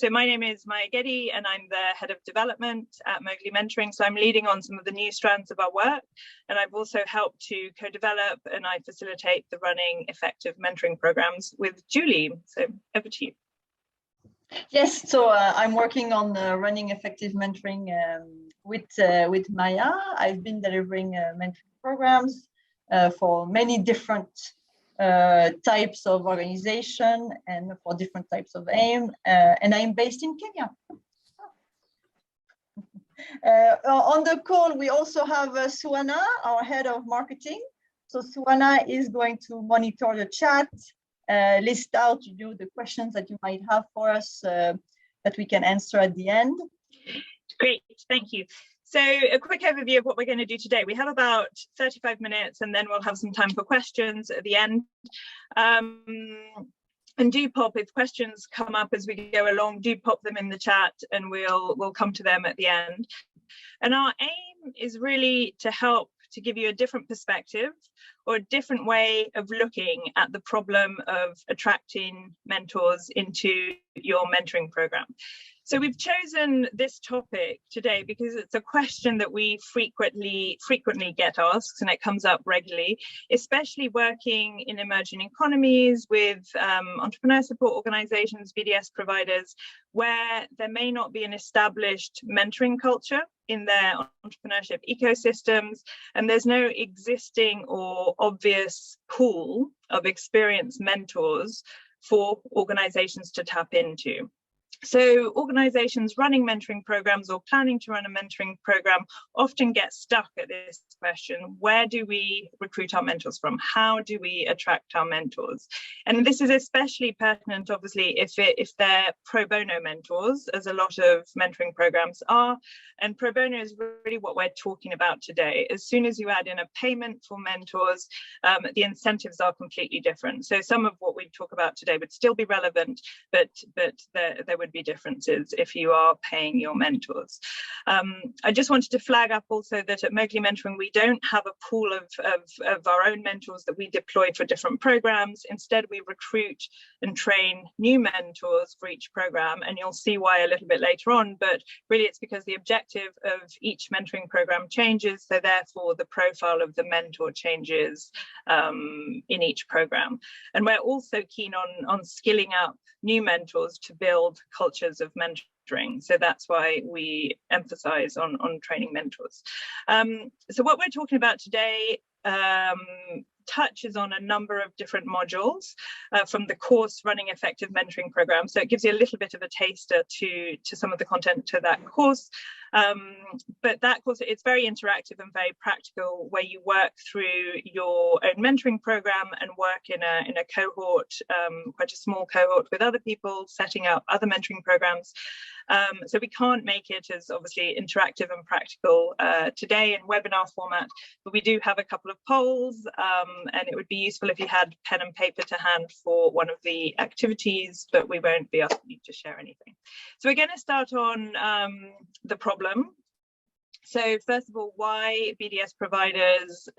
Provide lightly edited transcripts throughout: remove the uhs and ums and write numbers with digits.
So my name is Maya Geddy, and I'm the head of development at Mowgli Mentoring. So I'm leading on some of the new strands of our work, and I've also helped to co-develop and I facilitate the running effective mentoring programs with Julie. So over to you. Yes, so I'm working on running effective mentoring with Maya. I've been delivering mentoring programs for many different types of organization and for different types of aim, and I'm based in Kenya. On the call, we also have Suana, our head of marketing. So Suana is going to monitor the chat, list out the questions that you might have for us that we can answer at the end. Great, thank you. So a quick overview of what we're going to do today. We have about 35 minutes and then we'll have some time for questions at the end. And do pop, if questions come up as we go along, do pop them in the chat and we'll come to them at the end. And our aim is really to help to give you a different perspective or a different way of looking at the problem of attracting mentors into your mentoring program. So we've chosen this topic today because it's a question that we frequently get asked, and it comes up regularly, especially working in emerging economies with entrepreneur support organizations, BDS providers, where there may not be an established mentoring culture in their entrepreneurship ecosystems, and there's no existing or obvious pool of experienced mentors for organizations to tap into. So organizations running mentoring programs or planning to run a mentoring program often get stuck at this question: where do we recruit our mentors from? How do we attract our mentors? And this is especially pertinent, obviously, if they're pro bono mentors, as a lot of mentoring programs are. And pro bono is really what we're talking about today. As soon as you add in a payment for mentors, the incentives are completely different. So some of what we talk about today would still be relevant, but there would be differences if you are paying your mentors. I just wanted to flag up also that at Mowgli Mentoring, we don't have a pool of our own mentors that we deploy for different programs. Instead, we recruit and train new mentors for each program, and you'll see why a little bit later on, but really it's because the objective of each mentoring program changes, so therefore the profile of the mentor changes in each program. And we're also keen on skilling up new mentors to build cultures of mentoring. So that's why we emphasize on training mentors. So what we're talking about today touches on a number of different modules from the course Running Effective Mentoring Program. So it gives you a little bit of a taster to some of the content to that course. But that course, it's very interactive and very practical, where you work through your own mentoring program and work in a cohort, quite a small cohort with other people, setting up other mentoring programs. So we can't make it as obviously interactive and practical today in webinar format, but we do have a couple of polls, and it would be useful if you had pen and paper to hand for one of the activities, but we won't be asking you to share anything. So we're going to start on the problem. So first of all, why BDS providers,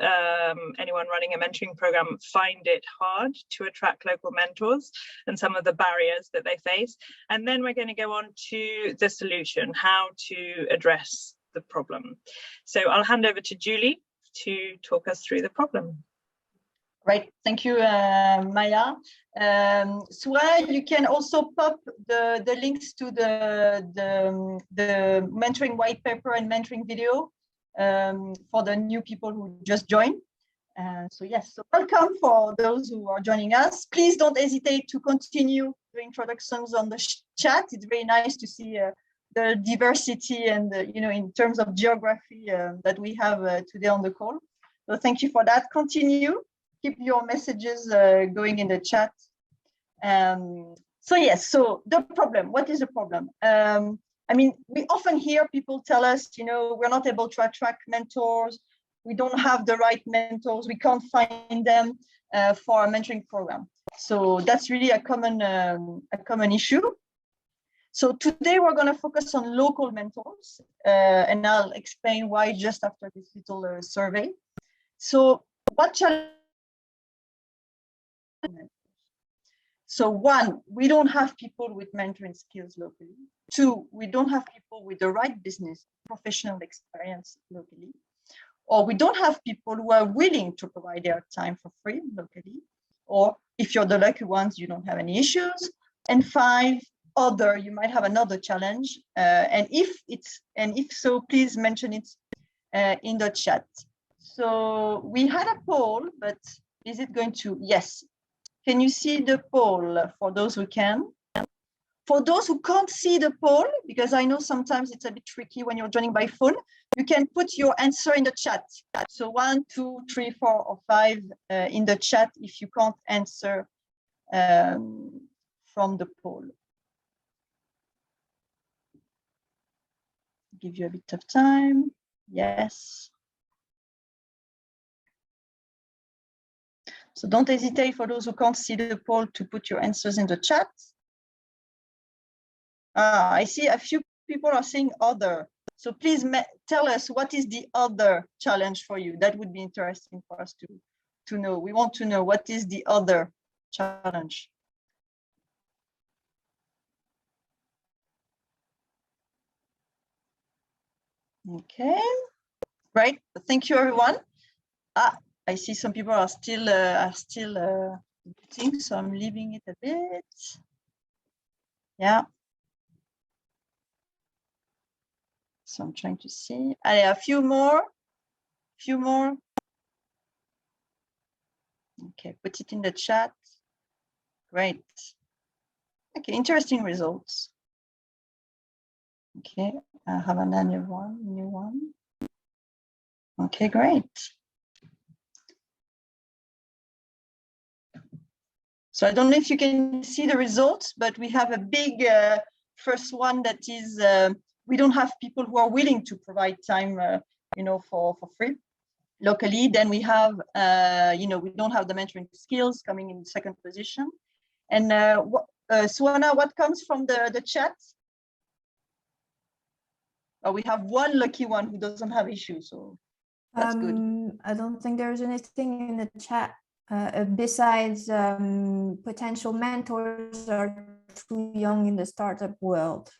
anyone running a mentoring program, find it hard to attract local mentors and some of the barriers that they face. And then we're going to go on to the solution, how to address the problem. So I'll hand over to Julie to talk us through the problem. Right, thank you, Maya. Suana, you can also pop the links to the mentoring white paper and mentoring video for the new people who just joined. So yes, so welcome for those who are joining us. Please don't hesitate to continue the introductions on the chat. It's very nice to see the diversity and in terms of geography that we have today on the call. So thank you for that. Continue. Keep your messages going in the chat. So yes, so the problem, what is the problem? I mean, we often hear people tell us, we're not able to attract mentors. We don't have the right mentors. We can't find them for a mentoring program. So that's really a common issue. So today we're going to focus on local mentors, and I'll explain why just after this little survey. So what challenge? So one, we don't have people with mentoring skills locally. Two, we don't have people with the right business professional experience locally. Or we don't have people who are willing to provide their time for free locally. Or if you're the lucky ones, you don't have any issues. And five, other, you might have another challenge. And if so, please mention it in the chat. So we had a poll, but is it going to? Yes. Can you see the poll for those who can? For those who can't see the poll, because I know sometimes it's a bit tricky when you're joining by phone, you can put your answer in the chat. So 1, 2, 3, 4, or 5 in the chat if you can't answer from the poll. Give you a bit of time. Yes. So don't hesitate, for those who can't see the poll, to put your answers in the chat. I see a few people are saying other. So please tell us, what is the other challenge for you? That would be interesting for us to know. We want to know, what is the other challenge? Okay, great. Thank you, everyone. I see some people are still muting, so I'm leaving it a bit. Yeah. So I'm trying to see. A few more. Okay, put it in the chat. Great. Okay, interesting results. Okay, I have another one, new one. Okay, great. So I don't know if you can see the results, but we have a big first one that is, we don't have people who are willing to provide time, for free locally. Then we have, we don't have the mentoring skills coming in second position. And Suana, what comes from the chat? Oh, we have one lucky one who doesn't have issues, so that's good. I don't think there's anything in the chat besides potential mentors are too young in the startup world.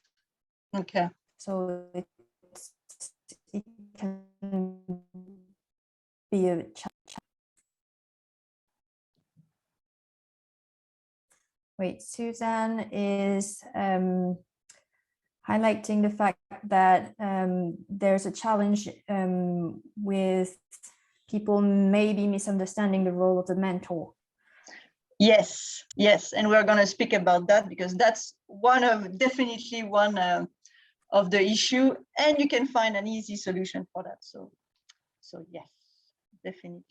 Okay. So it can be a challenge. Wait, Suzanne is highlighting the fact that there's a challenge with people maybe misunderstanding the role of the mentor. Yes, and we're going to speak about that, because that's definitely one of the issue, and you can find an easy solution for that. So yes, definitely.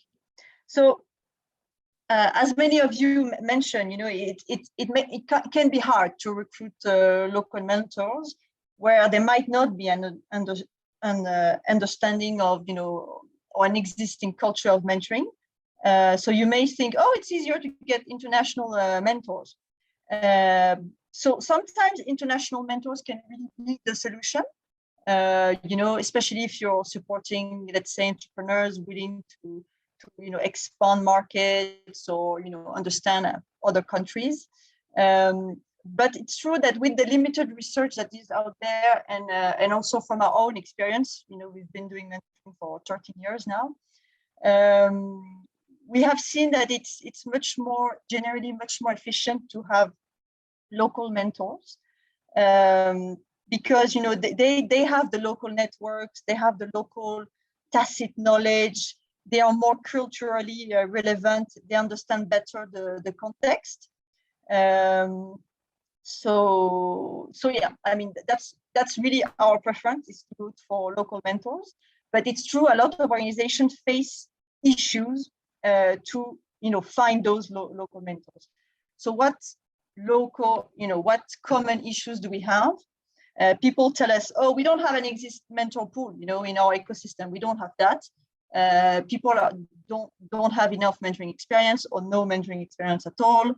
So as many of you mentioned, it can be hard to recruit local mentors where there might not be an understanding of, or an existing culture of mentoring. So you may think, oh, it's easier to get international mentors. So sometimes international mentors can really be the solution, especially if you're supporting, let's say, entrepreneurs willing to expand markets or, understand other countries. But it's true that with the limited research that is out there, and also from our own experience, we've been doing mentoring for 13 years now. We have seen that it's generally much more efficient to have local mentors, because they have the local networks, they have the local tacit knowledge, they are more culturally relevant, they understand better the context. So yeah, I mean, that's really our preference, is to go for local mentors. But it's true, a lot of organizations face issues to find those local mentors. So what common issues do we have? People tell us, oh, we don't have an existing mentor pool, in our ecosystem. We don't have that. People don't have enough mentoring experience, or no mentoring experience at all,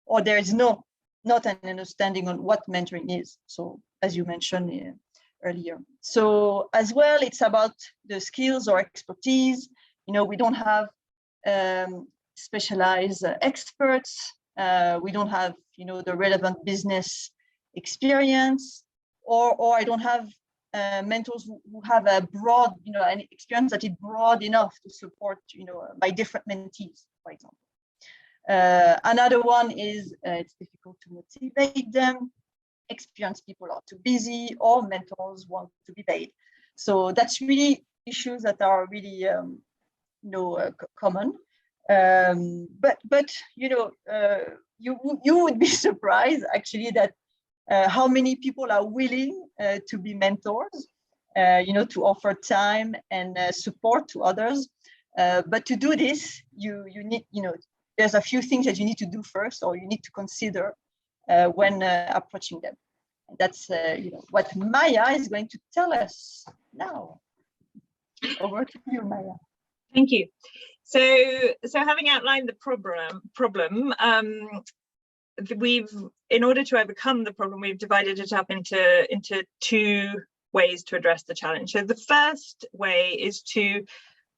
or there is not an understanding on what mentoring is. So as you mentioned earlier. So as well, it's about the skills or expertise. We don't have specialized experts we don't have, the relevant business experience, or I don't have mentors who have a broad, an experience that is broad enough to support, by different mentees, for example. Another one is it's difficult to motivate them. Experienced people are too busy, or mentors want to be paid. So that's really issues that are really, common. But you would be surprised actually that how many people are willing to be mentors, to offer time and support to others. But to do this, you need, there's a few things that you need to do first, or you need to consider when approaching them. And that's what Maya is going to tell us now. Over to you, Maya. Thank you. So having outlined the problem, in order to overcome the problem, we've divided it up into two ways to address the challenge. So the first way is to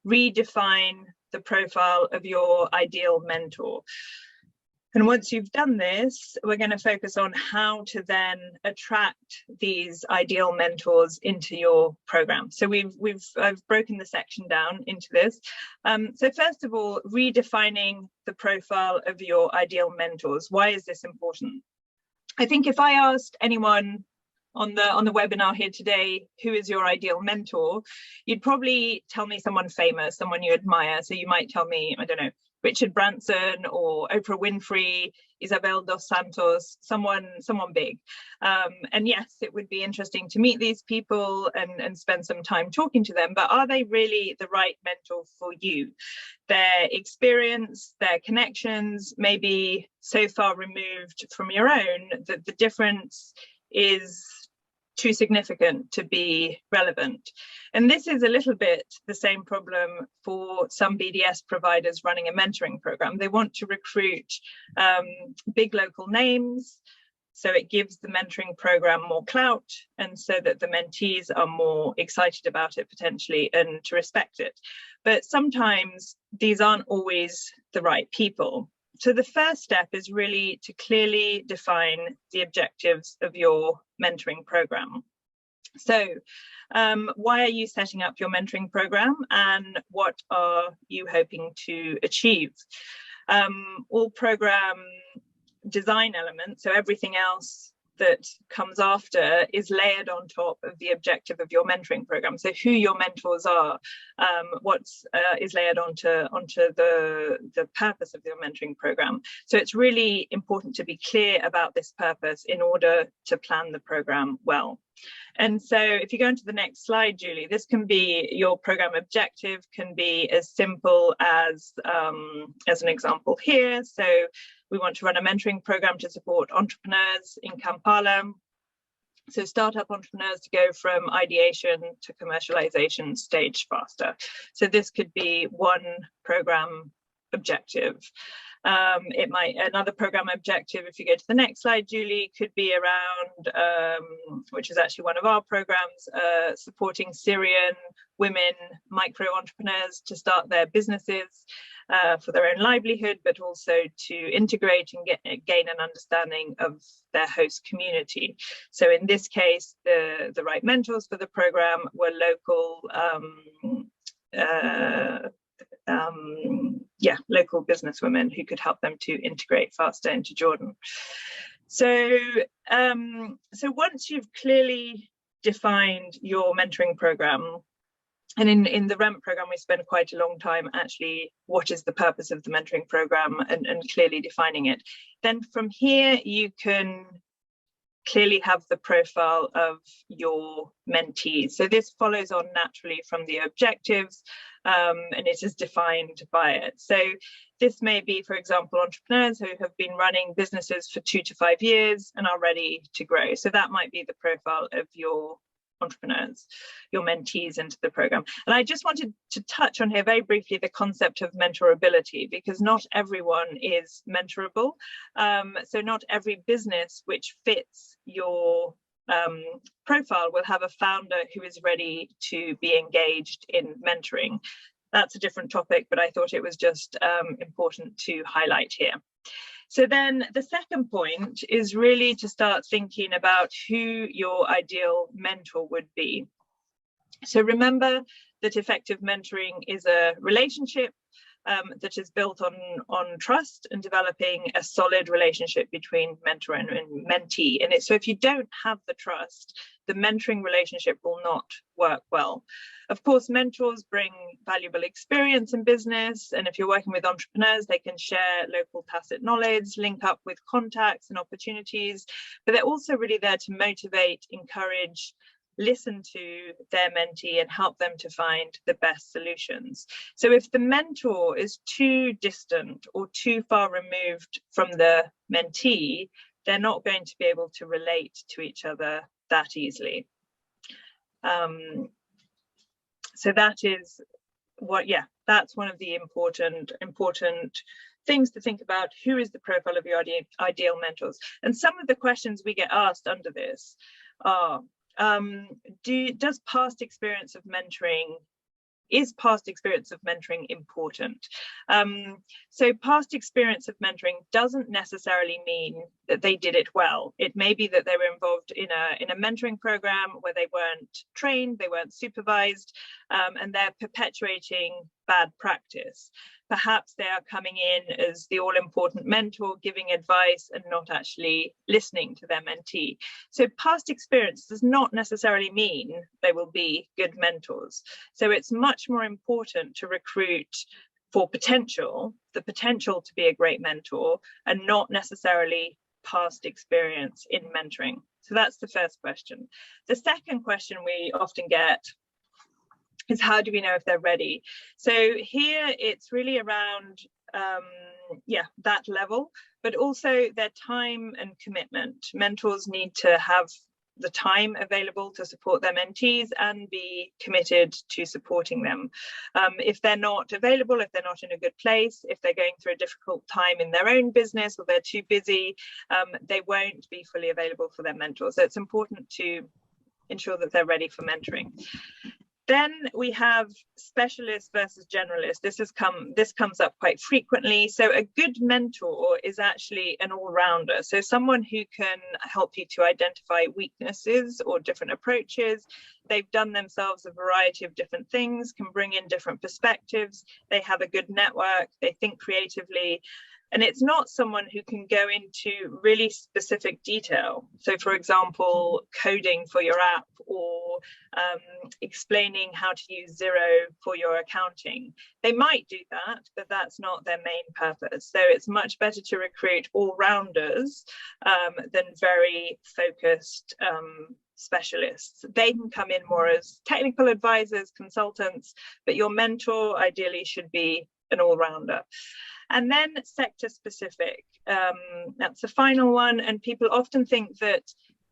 redefine the profile of your ideal mentor. And once you've done this, we're going to focus on how to then attract these ideal mentors into your program. So I've broken the section down into this. So first of all, redefining the profile of your ideal mentors. Why is this important? I think if I asked anyone on the webinar here today, who is your ideal mentor, you'd probably tell me someone famous, someone you admire. So you might tell me, I don't know, Richard Branson or Oprah Winfrey, Isabel dos Santos, someone big. And yes, it would be interesting to meet these people and spend some time talking to them, but are they really the right mentor for you? Their experience, their connections may be so far removed from your own that the difference is too significant to be relevant. And this is a little bit the same problem for some BDS providers running a mentoring program. They want to recruit big local names, so it gives the mentoring program more clout, and so that the mentees are more excited about it potentially and to respect it. But sometimes these aren't always the right people. So the first step is really to clearly define the objectives of your mentoring program. So why are you setting up your mentoring program, and what are you hoping to achieve? All program design elements, so everything else that comes after, is layered on top of the objective of your mentoring program. So who your mentors are, is layered onto the purpose of your mentoring program. So it's really important to be clear about this purpose in order to plan the program well. And so if you go into the next slide, Julie, this can be your program objective, can be as simple as an example here. So we want to run a mentoring program to support entrepreneurs in Kampala. So startup entrepreneurs to go from ideation to commercialization stage faster. So this could be one program objective. Another program objective, if you go to the next slide, Julie, could be around, which is actually one of our programs, supporting Syrian women micro entrepreneurs to start their businesses for their own livelihood, but also to integrate and gain an understanding of their host community. So in this case, the right mentors for the program were local local businesswomen who could help them to integrate faster into Jordan. So once you've clearly defined your mentoring program, and in the REMP program, we spend quite a long time actually, what is the purpose of the mentoring program, and clearly defining it. Then from here, you can clearly have the profile of your mentees. So this follows on naturally from the objectives, and it is defined by it. So this may be, for example, entrepreneurs who have been running businesses for 2 to 5 years and are ready to grow. So that might be the profile of your entrepreneurs, your mentees into the program. And I just wanted to touch on here very briefly the concept of mentorability, because not everyone is mentorable. So not every business which fits your profile will have a founder who is ready to be engaged in mentoring. That's a different topic, but I thought it was just important to highlight here. So then the second point is really to start thinking about who your ideal mentor would be. So remember that effective mentoring is a relationship that is built on trust and developing a solid relationship between mentor and mentee. And so if you don't have the trust, the mentoring relationship will not work well. Of course, mentors bring valuable experience in business. And if you're working with entrepreneurs, they can share local tacit knowledge, link up with contacts and opportunities. But they're also really there to motivate, encourage, listen to their mentee and help them to find the best solutions. So if the mentor is too distant or too far removed from the mentee, they're not going to be able to relate to each other that easily. So that is what, that's one of the important things to think about. Who is the profile of your ideal mentors? And some of the questions we get asked under this are, does past experience of mentoring, is past experience of mentoring important? So past experience of mentoring doesn't necessarily mean that they did it well. It may be that they were involved in a mentoring program where they weren't trained, they weren't supervised, and they're perpetuating bad practice. Perhaps they are coming in as the all-important mentor, giving advice and not actually listening to their mentee. So past experience does not necessarily mean they will be good mentors. So it's much more important to recruit for potential, the potential to be a great mentor, and not necessarily past experience in mentoring. So that's the first question. The second question we often get is, how do we know if they're ready? So here it's really around that level, but also their time and commitment. Mentors need to have the time available to support their mentees and be committed to supporting them. If they're not available, if they're not in a good place, if they're going through a difficult time in their own business or they're too busy, they won't be fully available for their mentors. So it's important to ensure that they're ready for mentoring. Then we have specialist versus generalist. This comes up quite frequently. So a good mentor is actually an all-rounder. So someone who can help you to identify weaknesses or different approaches. They've done themselves a variety of different things, can bring in different perspectives. They have a good network. They think creatively. And it's not someone who can go into really specific detail. So for example, coding for your app or explaining how to use Xero for your accounting. They might do that, but that's not their main purpose. So it's much better to recruit all-rounders than very focused specialists. They can come in more as technical advisors, consultants, but your mentor ideally should be an all-rounder. And then sector specific, that's the final one. And people often think that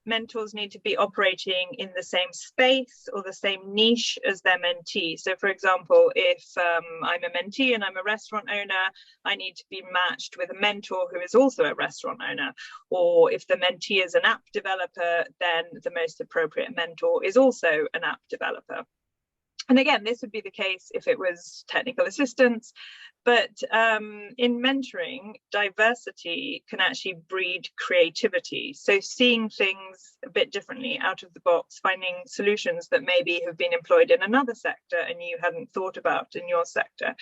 mentors need to be operating in the same space or the same niche as their mentee. So for example, if I'm a mentee and I'm a restaurant owner, I need to be matched with a mentor who is also a restaurant owner. Or if the mentee is an app developer, then the most appropriate mentor is also an app developer. And again, this would be the case if it was technical assistance, but in mentoring, diversity can actually breed creativity. So seeing things a bit differently, out of the box, finding solutions that maybe have been employed in another sector and you hadn't thought about in your sector.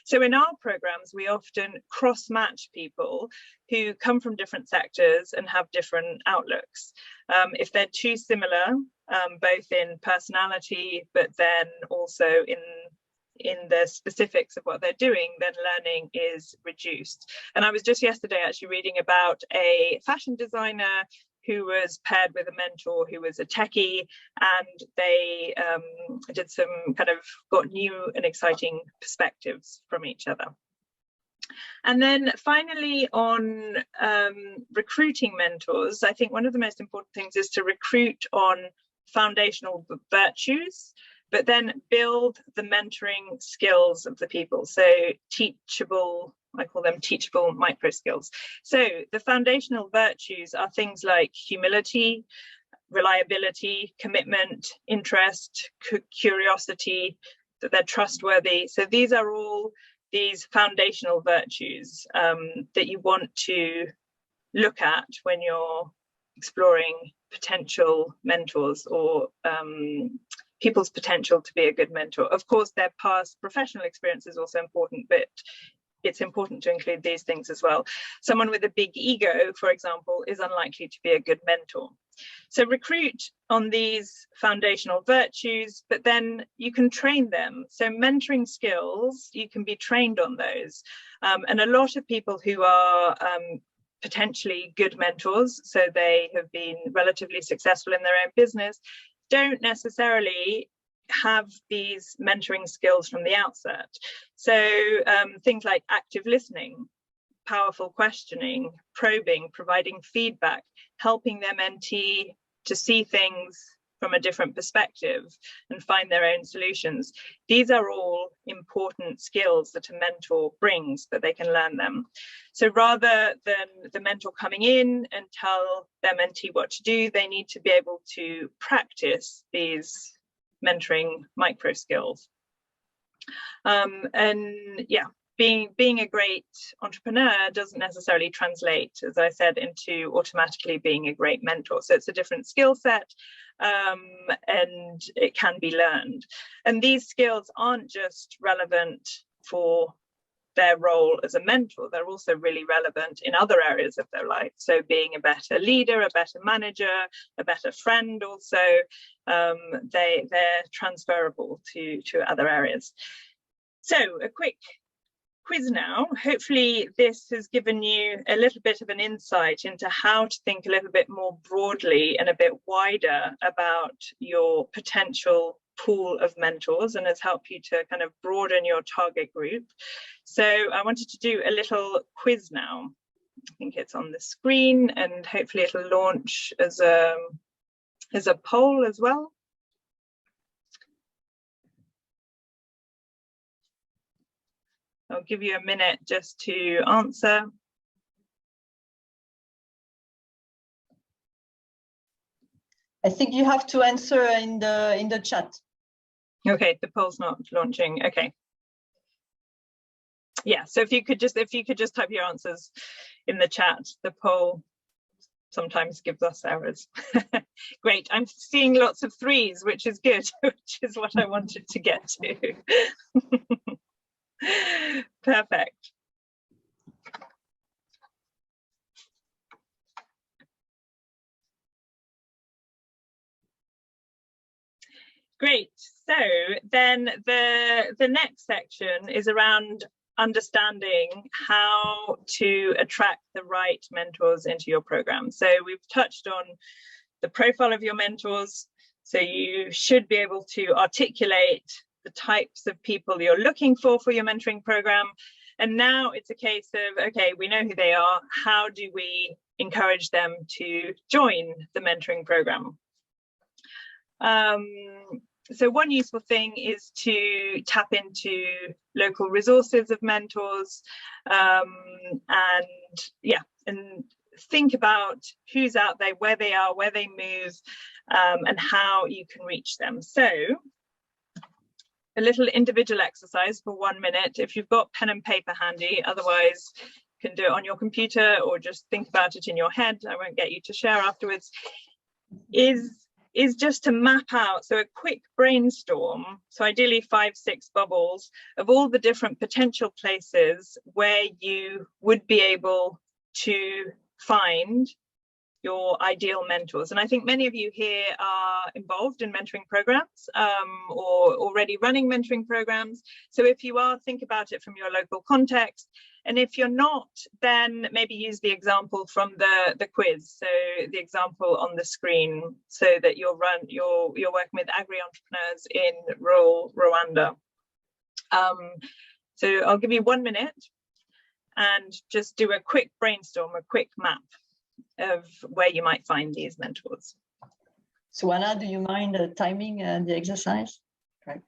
So in our programs, we often cross-match people who come from different sectors and have different outlooks. If they're too similar, both in personality, but then also in the specifics of what they're doing, then learning is reduced. And I was just yesterday actually reading about a fashion designer who was paired with a mentor who was a techie, and they did some got new and exciting perspectives from each other. And then finally, on recruiting mentors, I think one of the most important things is to recruit on foundational virtues, but then build the mentoring skills of the people. So teachable, I call them teachable micro skills. So the foundational virtues are things like humility, reliability, commitment, interest, curiosity, that they're trustworthy. So these are all these foundational virtues that you want to look at when you're exploring potential mentors or people's potential to be a good mentor. Of course, their past professional experience is also important, but it's important to include these things as well. Someone with a big ego, for example, is unlikely to be a good mentor. So recruit on these foundational virtues, but then you can train them. So mentoring skills, you can be trained on those. And a lot of people who are potentially good mentors, so they have been relatively successful in their own business, don't necessarily have these mentoring skills from the outset. So things like active listening, powerful questioning, probing, providing feedback, helping their mentee to see things from a different perspective and find their own solutions. These are all important skills that a mentor brings, but they can learn them. So rather than the mentor coming in and tell their mentee what to do, they need to be able to practice these mentoring micro skills. And yeah, being a great entrepreneur doesn't necessarily translate, as I said, into automatically being a great mentor. So it's a different skill set, and it can be learned. And these skills aren't just relevant for their role as a mentor, they're also really relevant in other areas of their life. So being a better leader, a better manager, a better friend also, they're transferable to other areas. So a quick quiz now. Hopefully this has given you a little bit of an insight into how to think a little bit more broadly and a bit wider about your potential pool of mentors, and has helped you to kind of broaden your target group. So I wanted to do a little quiz now. I think it's on the screen, and hopefully it'll launch as a poll as well. I'll give you a minute just to answer. I think you have to answer in the chat. Okay, the poll's not launching. Okay. Yeah, so if you could just type your answers in the chat, the poll sometimes gives us errors. Great, I'm seeing lots of threes, which is good, which is what I wanted to get to. Perfect. Great. So then the next section is around understanding how to attract the right mentors into your program. So we've touched on the profile of your mentors. So you should be able to articulate the types of people you're looking for your mentoring program. And now it's a case of, okay, we know who they are. How do we encourage them to join the mentoring program? So one useful thing is to tap into local resources of mentors, and think about who's out there, where they are, where they move, and how you can reach them. So a little individual exercise for 1 minute. If you've got pen and paper handy, otherwise you can do it on your computer or just think about it in your head. I won't get you to share afterwards. Is just to map out, so a quick brainstorm, so ideally 5-6 bubbles of all the different potential places where you would be able to find your ideal mentors. And I think many of you here are involved in mentoring programs, or already running mentoring programs. So if you are, think about it from your local context. And if you're not, then maybe use the example from the quiz. So the example on the screen, so that you're working with agri-entrepreneurs in rural Rwanda. So I'll give you 1 minute and just do a quick brainstorm, a quick map of where you might find these mentors. Suana, do you mind timing the exercise? Right.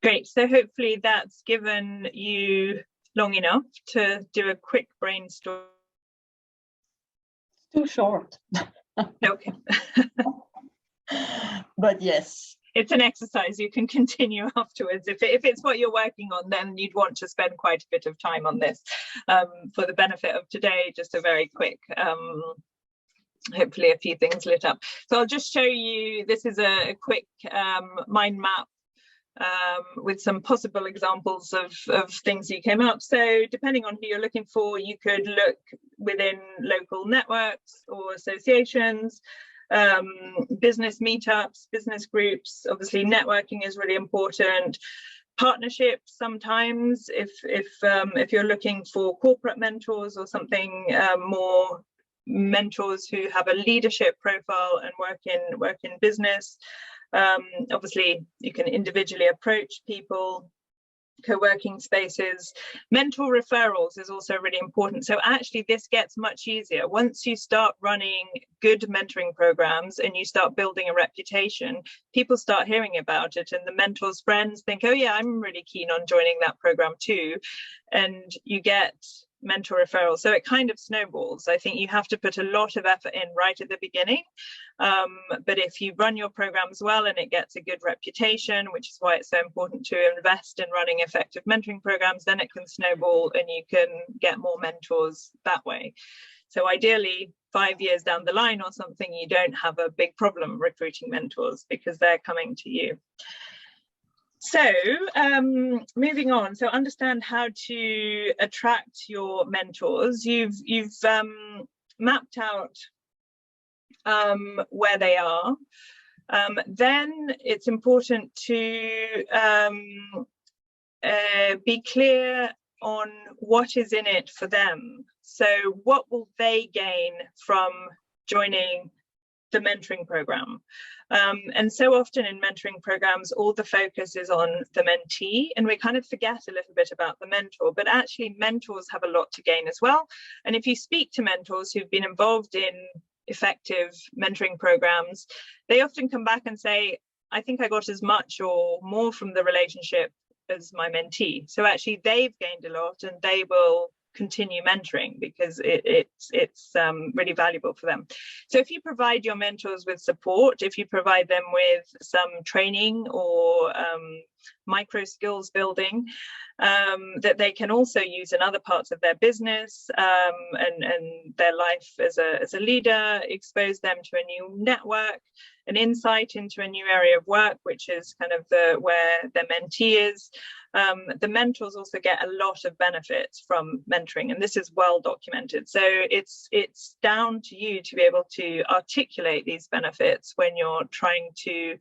Great. So hopefully that's given you long enough to do a quick brainstorm. Too short. Okay. But yes. It's an exercise you can continue afterwards. If it's what you're working on, then you'd want to spend quite a bit of time on this. For the benefit of today, just a very quick, hopefully a few things lit up. So I'll just show you, this is a quick mind map with some possible examples of things you came up. So depending on who you're looking for, you could look within local networks or associations, business meetups, business groups. Obviously networking is really important. Partnerships sometimes, if you're looking for corporate mentors or something, more mentors who have a leadership profile and work in business. Obviously you can individually approach people. Co-working spaces. Mentor referrals is also really important. So actually this gets much easier once you start running good mentoring programs and you start building a reputation. People start hearing about it, and the mentors' friends think, oh yeah, I'm really keen on joining that program too, and you get mentor referrals. So it kind of snowballs. I think you have to put a lot of effort in right at the beginning, but if you run your programs well and it gets a good reputation, which is why it's so important to invest in running effective mentoring programs, then it can snowball and you can get more mentors that way. So ideally 5 years down the line or something, you don't have a big problem recruiting mentors because they're coming to you. So moving on, so understand how to attract your mentors. You've mapped out where they are. Then it's important to be clear on what is in it for them. So what will they gain from joining the mentoring program? And so often in mentoring programs, all the focus is on the mentee, and we kind of forget a little bit about the mentor, but actually mentors have a lot to gain as well. And if you speak to mentors who've been involved in effective mentoring programs, they often come back and say, I think I got as much or more from the relationship as my mentee. So actually they've gained a lot and they will continue mentoring because it's really valuable for them. So if you provide your mentors with support, if you provide them with some training or micro skills building that they can also use in other parts of their business and their life as a leader, expose them to a new network, an insight into a new area of work, which is kind of where their mentee is. The mentors also get a lot of benefits from mentoring, and this is well documented. So it's down to you to be able to articulate these benefits when you're trying to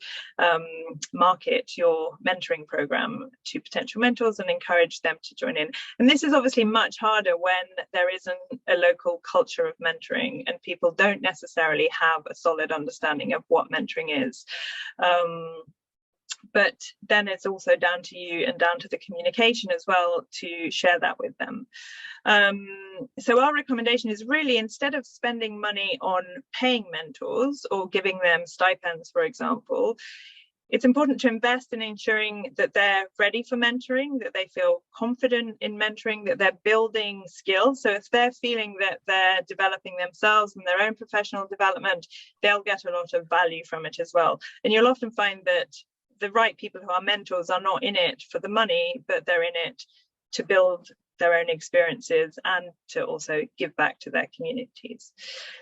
market your mentoring program to potential mentors and encourage them to join in. And this is obviously much harder when there isn't a local culture of mentoring and people don't necessarily have a solid understanding of what mentoring is. But then it's also down to you and down to the communication as well to share that with them. So our recommendation is really, instead of spending money on paying mentors or giving them stipends, for example, it's important to invest in ensuring that they're ready for mentoring, that they feel confident in mentoring, that they're building skills. So if they're feeling that they're developing themselves and their own professional development, they'll get a lot of value from it as well. And you'll often find that the right people who are mentors are not in it for the money, but they're in it to build their own experiences and to also give back to their communities.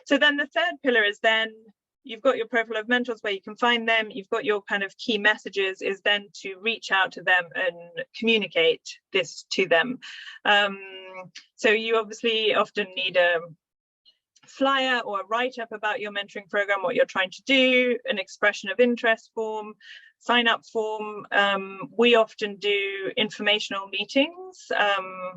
So then the third pillar is then you've got your profile of mentors where you can find them, you've got your kind of key messages, is then to reach out to them and communicate this to them. So you obviously often need a flyer or a write-up about your mentoring program, what you're trying to do, an expression of interest form, sign-up form. We often do informational meetings,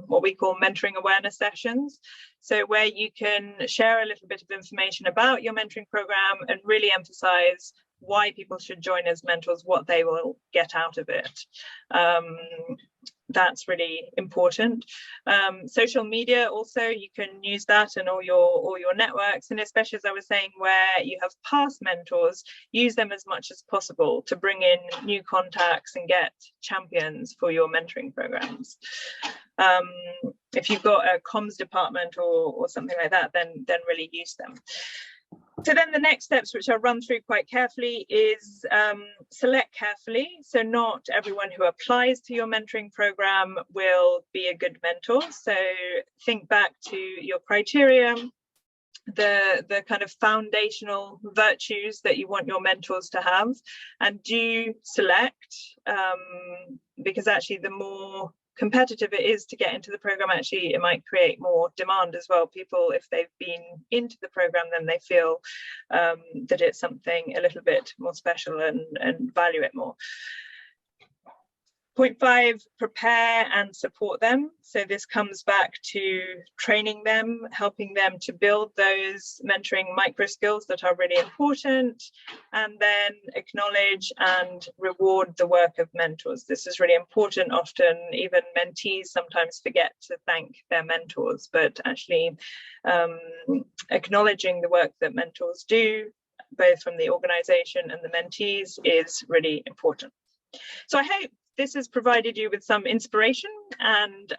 what we call mentoring awareness sessions. So where you can share a little bit of information about your mentoring program and really emphasize why people should join as mentors, what they will get out of it. that's really important. Social media also, you can use that in all your networks, and especially, as I was saying, where you have past mentors, use them as much as possible to bring in new contacts and get champions for your mentoring programs. If you've got a comms department or something like that, then really use them. So then the next steps, which I'll run through quite carefully, is select carefully. So not everyone who applies to your mentoring program will be a good mentor. So think back to your criteria, the kind of foundational virtues that you want your mentors to have, and do select, because actually the more competitive it is to get into the program, actually it might create more demand as well. People, if they've been into the program, then they feel that it's something a little bit more special and value it more. Point 5, prepare and support them. So this comes back to training them, helping them to build those mentoring micro skills that are really important, and then acknowledge and reward the work of mentors. This is really important. Often even mentees sometimes forget to thank their mentors, but actually acknowledging the work that mentors do, both from the organization and the mentees, is really important. So I hope this has provided you with some inspiration and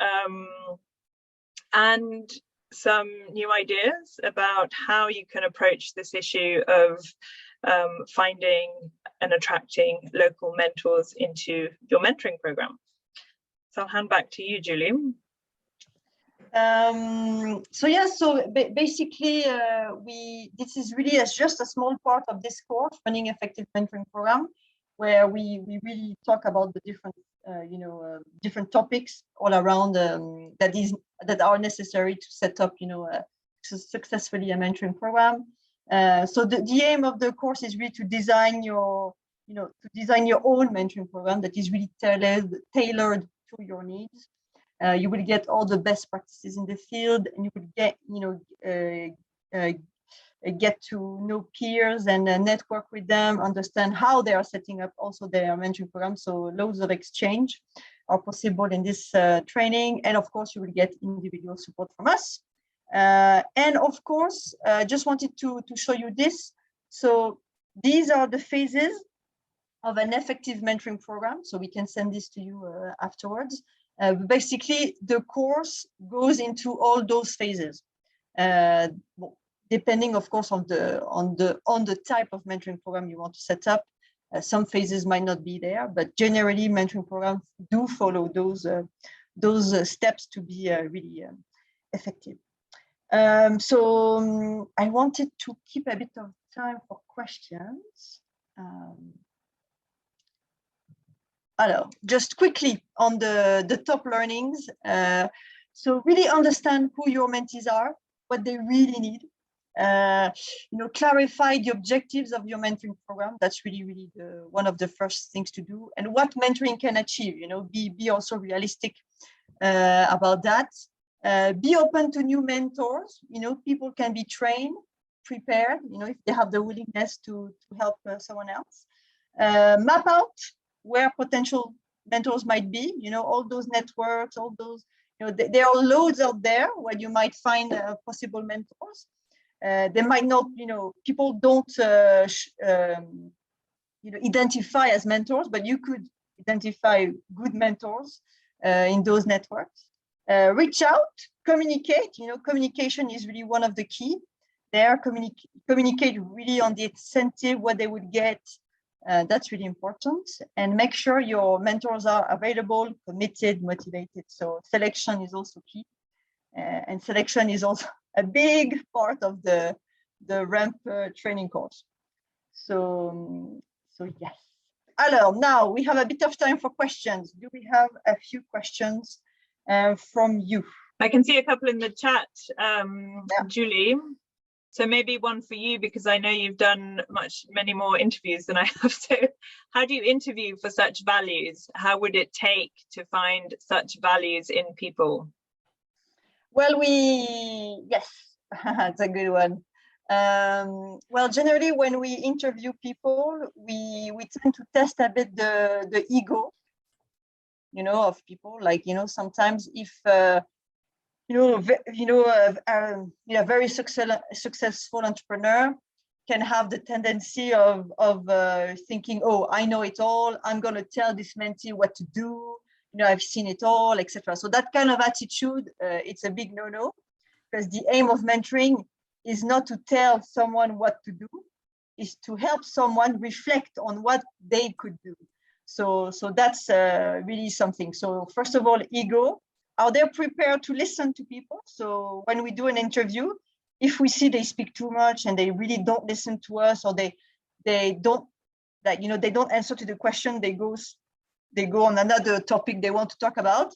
some new ideas about how you can approach this issue of finding and attracting local mentors into your mentoring program. So I'll hand back to you, Julie. Basically, this is really just a small part of this course, Running Effective Mentoring Program, where we really talk about the different different topics all around that are necessary to set up successfully a mentoring program. So the aim of the course is really to design your own mentoring program that is really tailored to your needs. You will get all the best practices in the field, and you will get to know peers and network with them, understand how they are setting up also their mentoring program. So loads of exchange are possible in this training. And of course, you will get individual support from us. And of course, just wanted to show you this. So these are the phases of an effective mentoring program. So we can send this to you afterwards. Basically, the course goes into all those phases. Depending, of course, on the type of mentoring program you want to set up. Some phases might not be there, but generally mentoring programs do follow those steps to be really effective. So I wanted to keep a bit of time for questions. Just quickly on the top learnings. So really understand who your mentees are, what they really need. Clarify the objectives of your mentoring program. That's really one of the first things to do, and what mentoring can achieve. Be also realistic about that. Be open to new mentors. People can be trained, prepared. If they have the willingness to help someone else. Map out where potential mentors might be. All those networks, all those. There are loads out there where you might find possible mentors. They might not, people don't, identify as mentors, but you could identify good mentors in those networks. Reach out, communicate. Communication is really one of the key there. Communicate really on the incentive, what they would get. That's really important. And make sure your mentors are available, committed, motivated. So selection is also key. And selection is also a big part of the RAMP training course. So yes. Alors, now we have a bit of time for questions. Do we have a few questions from you? I can see a couple in the chat, Julie. So maybe one for you, because I know you've done many more interviews than I have. So how do you interview for such values? How would it take to find such values in people? Well, yes, that's a good one. Well, generally, when we interview people, we tend to test a bit the ego. you know, of people. Like, you know, sometimes if very successful entrepreneur can have the tendency of thinking, oh, I know it all, I'm going to tell this mentee what to do, you know, I've seen it all, etc. So that kind of attitude, it's a big no-no, because the aim of mentoring is not to tell someone what to do, is to help someone reflect on what they could do. So that's really something. So first of all, ego. Are they prepared to listen to people? So when we do an interview, if we see they speak too much and they really don't listen to us, or they don't, that, you know, they don't answer to the question, they go on another topic they want to talk about,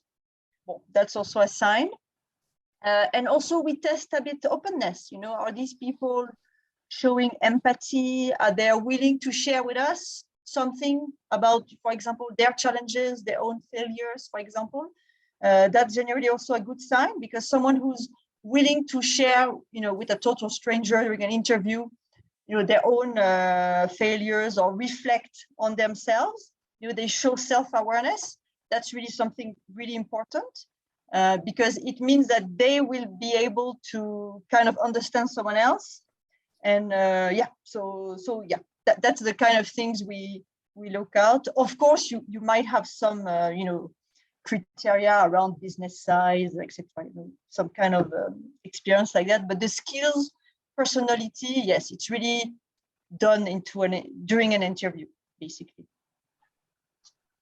well, that's also a sign. And also we test a bit openness, you know, are these people showing empathy? Are they willing to share with us something about, for example, their challenges, their own failures, for example? That's generally also a good sign, because someone who's willing to share, you know, with a total stranger during an interview, you know, their own failures, or reflect on themselves, you know, they show self-awareness. That's really something really important, because it means that they will be able to kind of understand someone else. And that's the kind of things we look out. Of course, you might have some, you know, criteria around business size, etc., you know, some kind of experience like that. But the skills, personality, yes, it's really done during an interview, basically.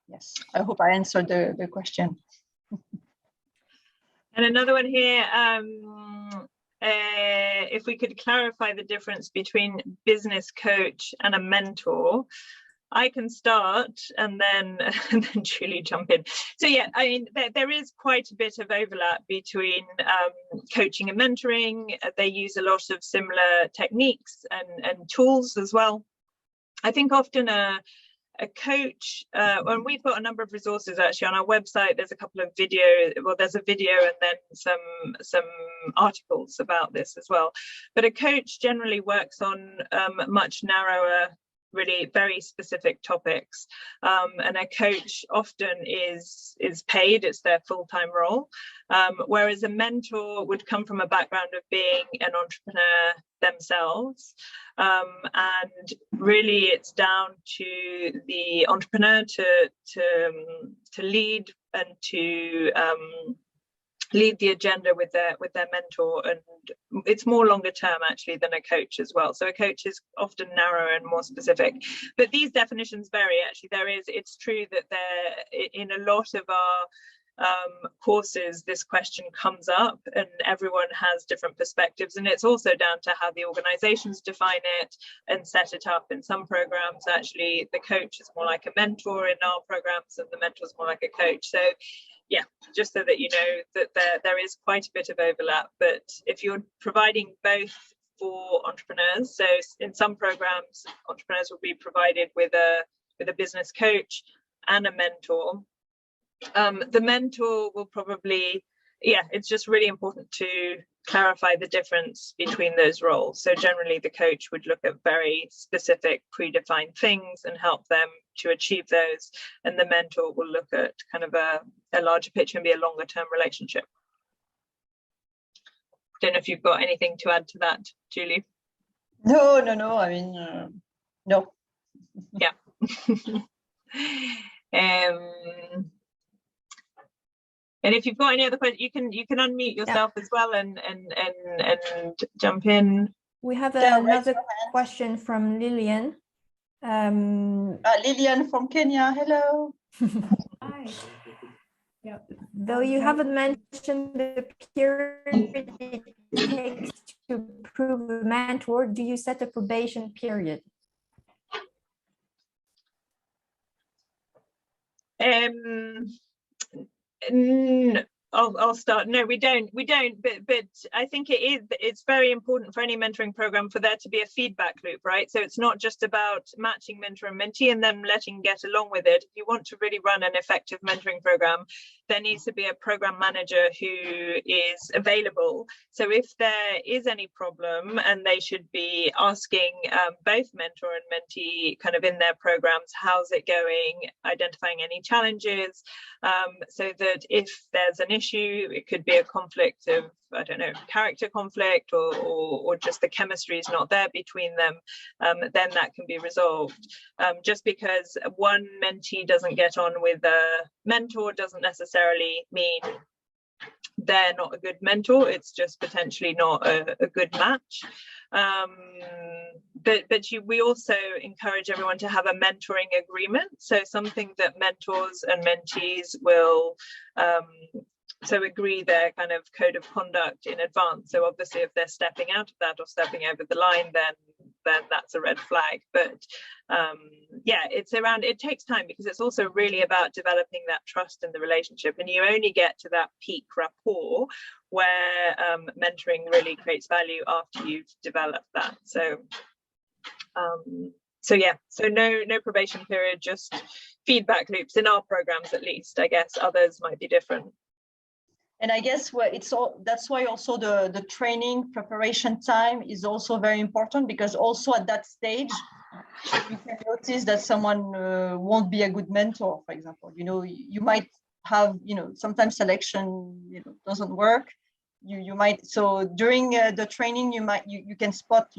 Yes, I hope I answered the question. And another one here, if we could clarify the difference between business coach and a mentor. I can start and then Julie jump in. So yeah, I mean, there is quite a bit of overlap between coaching and mentoring. They use a lot of similar techniques and tools as well. I think often a coach, and we've got a number of resources actually on our website. There's a couple of videos, well, there's a video and then some articles about this as well. But a coach generally works on much narrower, really very specific topics, and a coach often is paid, it's their full-time role, whereas a mentor would come from a background of being an entrepreneur themselves, and really it's down to the entrepreneur to lead and to lead the agenda with their mentor, and it's more longer term actually than a coach as well. So a coach is often narrower and more specific, but these definitions vary. Actually, it's true that there, in a lot of our courses, this question comes up and everyone has different perspectives, and it's also down to how the organizations define it and set it up. In some programs, actually the coach is more like a mentor in our programs, and the mentor is more like a coach. So yeah, just so that you know that there is quite a bit of overlap. But if you're providing both for entrepreneurs, so in some programs, entrepreneurs will be provided with a business coach and a mentor. The mentor will probably, yeah, it's just really important to clarify the difference between those roles. So generally the coach would look at very specific predefined things and help them to achieve those, and the mentor will look at kind of a larger picture and be a longer term relationship. Don't know if you've got anything to add to that, Julie. No, I mean, no. Yeah. And if you've got any other questions, you can unmute yourself as well and jump in. We have another question from Lillian. Lillian from Kenya, hello. Hi. Yeah. Though you haven't mentioned the period it takes to prove a mentor, do you set a probation period? I'll start. No, we don't. But I think it's very important for any mentoring program for there to be a feedback loop, right? So it's not just about matching mentor and mentee and them letting get along with it. If you want to really run an effective mentoring program, there needs to be a program manager who is available. So if there is any problem, and they should be asking both mentor and mentee kind of in their programs, how's it going, identifying any challenges, so that if there's an issue, it could be a conflict of, I don't know, character conflict, or just the chemistry is not there between them, then that can be resolved. Just because one mentee doesn't get on with a mentor doesn't necessarily mean they're not a good mentor. It's just potentially not a good match. We also encourage everyone to have a mentoring agreement, so something that mentors and mentees will so agree their kind of code of conduct in advance. So obviously if they're stepping out of that or stepping over the line, then that's a red flag. But yeah, it takes time, because it's also really about developing that trust in the relationship, and you only get to that peak rapport where mentoring really creates value after you've developed that. So yeah, so no probation period, just feedback loops in our programs, at least. I guess others might be different. And I guess that's why also the training preparation time is also very important, because also at that stage, you can notice that someone won't be a good mentor, for example. You might have, sometimes selection, doesn't work. You might, so during the training, you can spot,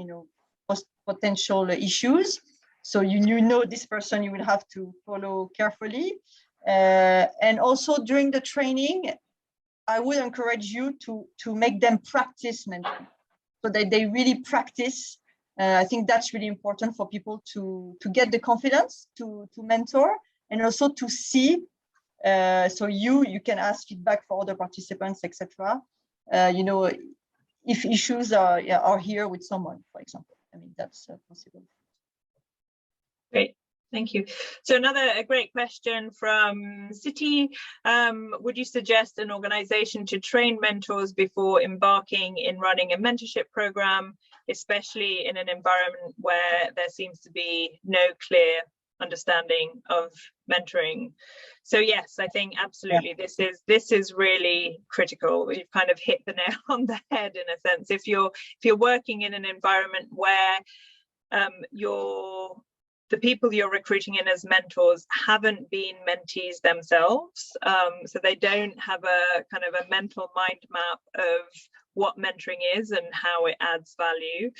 potential issues. So this person you will have to follow carefully. And also during the training, I would encourage you to make them practice mentoring, so that they really practice. I think that's really important for people to get the confidence to mentor, and also to see. So you can ask feedback for other participants, etc. If issues are here with someone, for example. I mean, that's possible. Great. Thank you. So a great question from City. Would you suggest an organization to train mentors before embarking in running a mentorship program, especially in an environment where there seems to be no clear understanding of mentoring? So yes, I think absolutely, yeah. This is really critical. You've kind of hit the nail on the head, in a sense. If you're working in an environment where the people you're recruiting in as mentors haven't been mentees themselves, so they don't have a kind of a mental mind map of what mentoring is and how it adds value.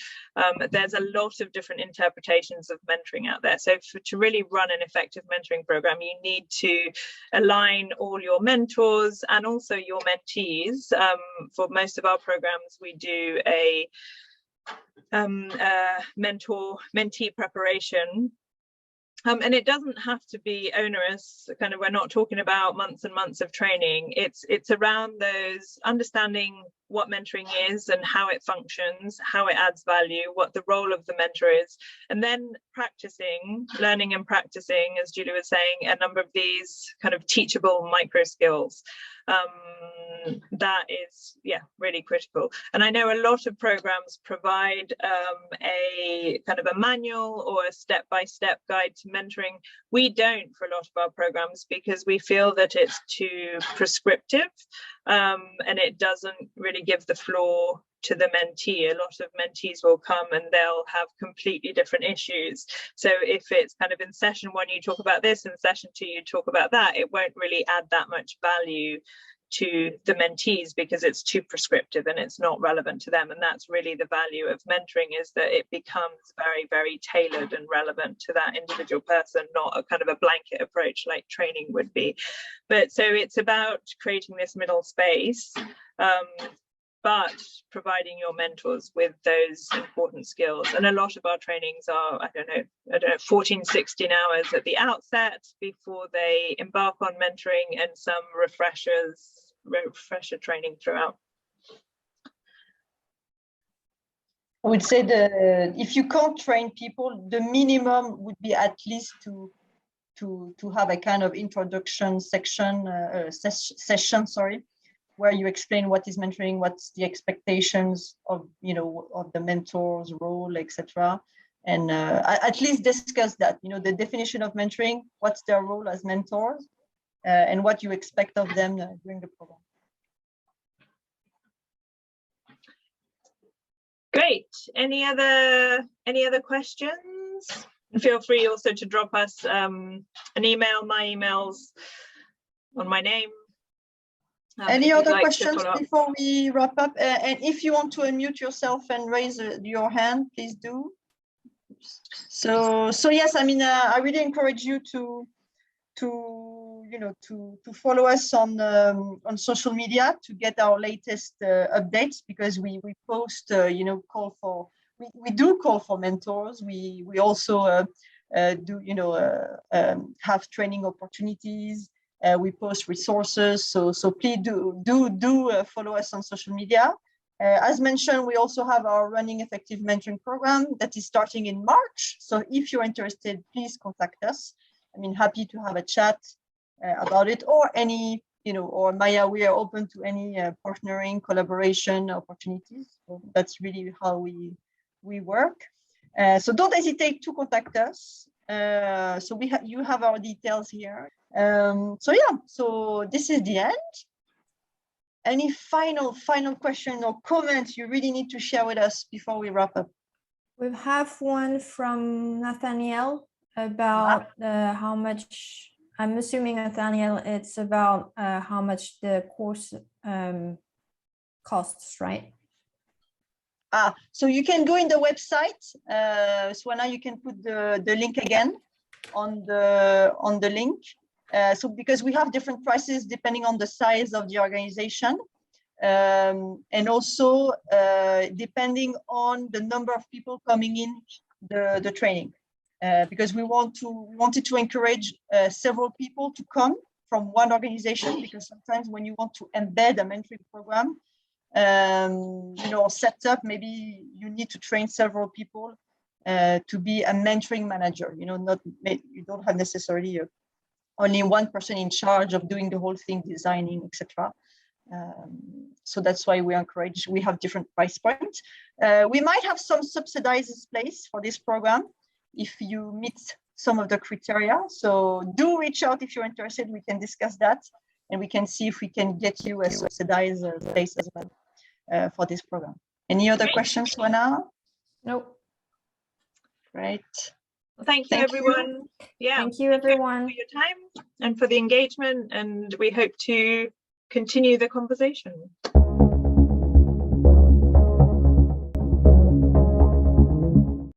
There's a lot of different interpretations of mentoring out there. So to really run an effective mentoring program, you need to align all your mentors and also your mentees. For most of our programs, we do a mentor-mentee preparation. And it doesn't have to be onerous. Kind of, we're not talking about months and months of training. It's around those understanding what mentoring is and how it functions, how it adds value, what the role of the mentor is, and then learning and practicing, as Julie was saying, a number of these kind of teachable micro skills. That is, really critical. And I know a lot of programs provide a kind of a manual or a step-by-step guide to mentoring. We don't for a lot of our programs, because we feel that it's too prescriptive, and it doesn't really give the floor to the mentee. A lot of mentees will come and they'll have completely different issues. So if it's kind of in session 1 you talk about this, in session 2 you talk about that, it won't really add that much value to the mentees, because it's too prescriptive and it's not relevant to them. And that's really the value of mentoring, is that it becomes very, very tailored and relevant to that individual person, not a kind of a blanket approach like training would be. But so it's about creating this middle space, but providing your mentors with those important skills. And a lot of our trainings are, I don't know, 14, 16 hours at the outset before they embark on mentoring, and some refresher training throughout. I would say if you can't train people, the minimum would be at least to have a kind of introduction session, where you explain what is mentoring, what's the expectations of, you know, of the mentor's role, etc. And at least discuss that, you know, the definition of mentoring, what's their role as mentors, and what you expect of them during the program. Great. Any other questions? And feel free also to drop us an email. My email's on my name. Any other questions before we wrap up? And if you want to unmute yourself and raise your hand, please do. So yes, I mean, I really encourage you to follow us on social media to get our latest updates, because we post we do call for mentors. We also have training opportunities. We post resources, so please do follow us on social media. As mentioned, we also have our Running Effective Mentoring program that is starting in March. So if you're interested, please contact us. I mean, happy to have a chat about it, or any, or Maya, we are open to any partnering, collaboration opportunities. So that's really how we work. So don't hesitate to contact us. So you have our details here. So yeah, so this is the end. Any final question or comments you really need to share with us before we wrap up? We have one from Nathaniel about how much, I'm assuming, Nathaniel, it's about how much the course costs, right? So you can go in the website. So now you can put the link again on the link. So because we have different prices depending on the size of the organization, and also depending on the number of people coming in the training, because we wanted to encourage several people to come from one organization, because sometimes when you want to embed a mentoring program, set up, maybe you need to train several people to be a mentoring manager. You don't have necessarily only one person in charge of doing the whole thing, designing, etc. So that's why we encourage, we have different price points. We might have some subsidized place for this program if you meet some of the criteria. So do reach out if you're interested. We can discuss that, and we can see if we can get you a subsidized place as well for this program. Any other questions, Juana? Nope. Great. Well, thank you, everyone. Yeah, thank you, everyone, for your time and for the engagement, and we hope to continue the conversation.